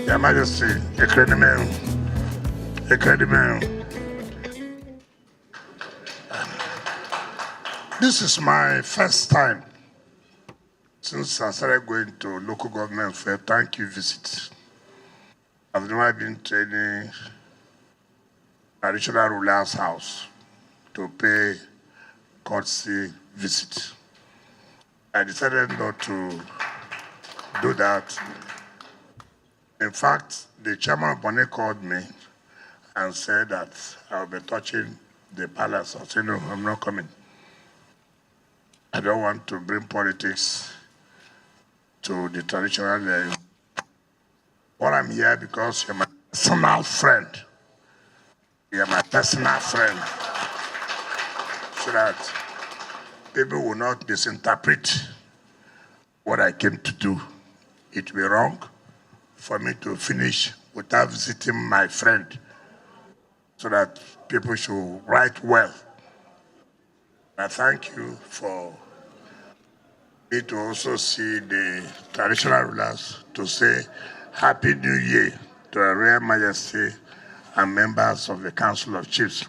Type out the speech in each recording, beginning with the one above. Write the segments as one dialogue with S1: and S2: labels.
S1: Your Majesty, a credible. This is my first time since I started going to local government for a thank you visit. I've never been to any traditional ruler's house to pay courtesy visit. I decided not to do that. In fact, the chairman of Bonnet called me and said that I'll be touching the palace. I said, no, I'm not coming. I don't want to bring politics to the traditional level. Well, I'm here because you're my personal friend. You're my personal friend. So that people will not misinterpret what I came to do. It will be wrong for me to finish without visiting my friend, so that people should write well. I thank you for me to also see the traditional rulers to say Happy New Year to Her Royal Majesty and members of the Council of Chiefs.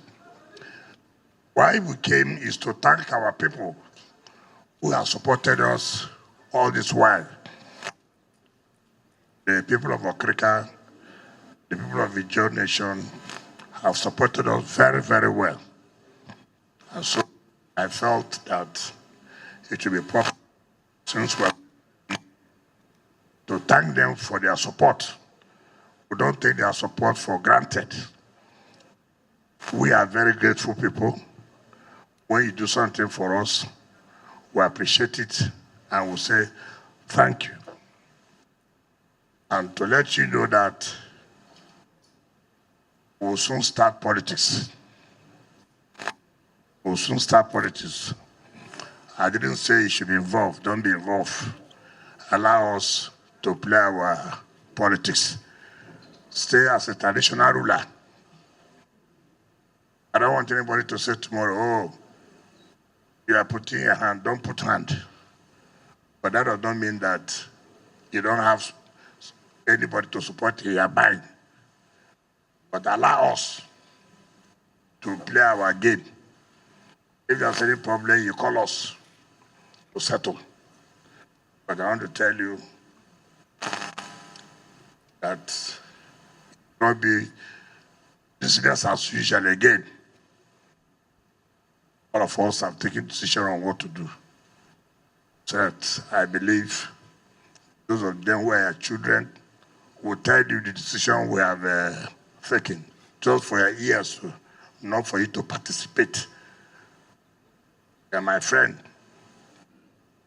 S1: Why we came is to thank our people who have supported us all this while. The people of Okrika, the people of the Ijaw Nation have supported us very, very well. And so I felt that it should be proper, since we're to thank them for their support. We don't take their support for granted. We are very grateful people. When you do something for us, we appreciate it and we say thank you. And to let you know that we'll soon start politics. We'll soon start politics. I didn't say you should be involved. Don't be involved. Allow us to play our politics. Stay as a traditional ruler. I don't want anybody to say tomorrow, oh, you are putting your hand. Don't put hand. But that does not mean that you don't have anybody to support your buying. But allow us to play our game. If there's any problem, you call us to settle. But I want to tell you that it will not be business as usual again. All of us have taken decision on what to do. So that I believe those of them who are children will tell you the decision we have taken, just for your ears, not for you to participate. You're my friend.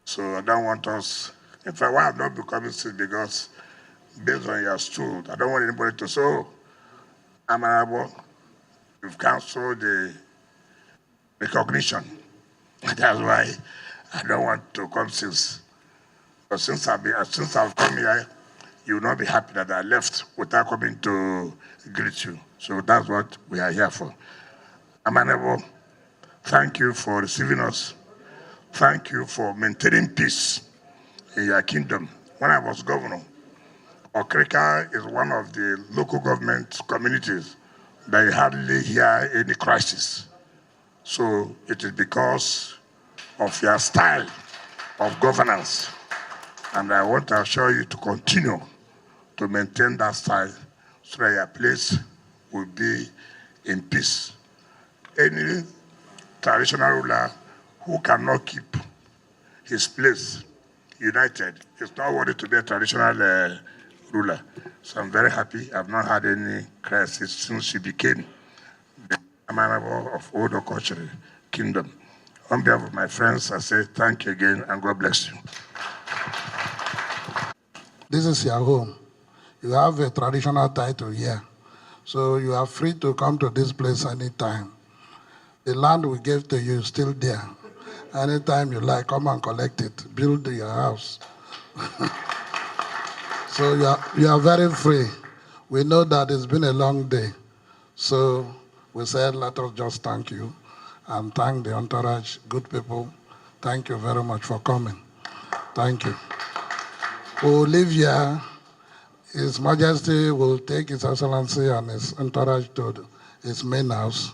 S1: So I don't want us, in fact, why I'm not becoming sick, because based on your stool, I don't want anybody to say, oh, Honorable, you've canceled the recognition. That's why I don't want to come since. But since I've come here, you will not be happy that I left without coming to greet you. So that's what we are here for. Honorable, thank you for receiving us. Thank you for maintaining peace in your kingdom. When I was governor, Okrika is one of the local government communities that you hardly hear any crisis. So it is because of your style of governance. And I want to assure you to continue to maintain that style so that your place will be in peace. Any traditional ruler who cannot keep his place united is not worthy to be a traditional ruler. So I'm very happy. I've not had any crisis since she became the Amanabo of Old Okochiri Kingdom. On behalf of my friends, I say thank you again and God bless you.
S2: This is your home. You have a traditional title here. So you are free to come to this place anytime. The land we gave to you is still there. Anytime you like, come and collect it. Build your house. So you are very free. We know that it's been a long day. So we said, let us just thank you and thank the entourage, good people. Thank you very much for coming. Thank you. We'll leave here. His Majesty will take His Excellency and his entourage to his main house.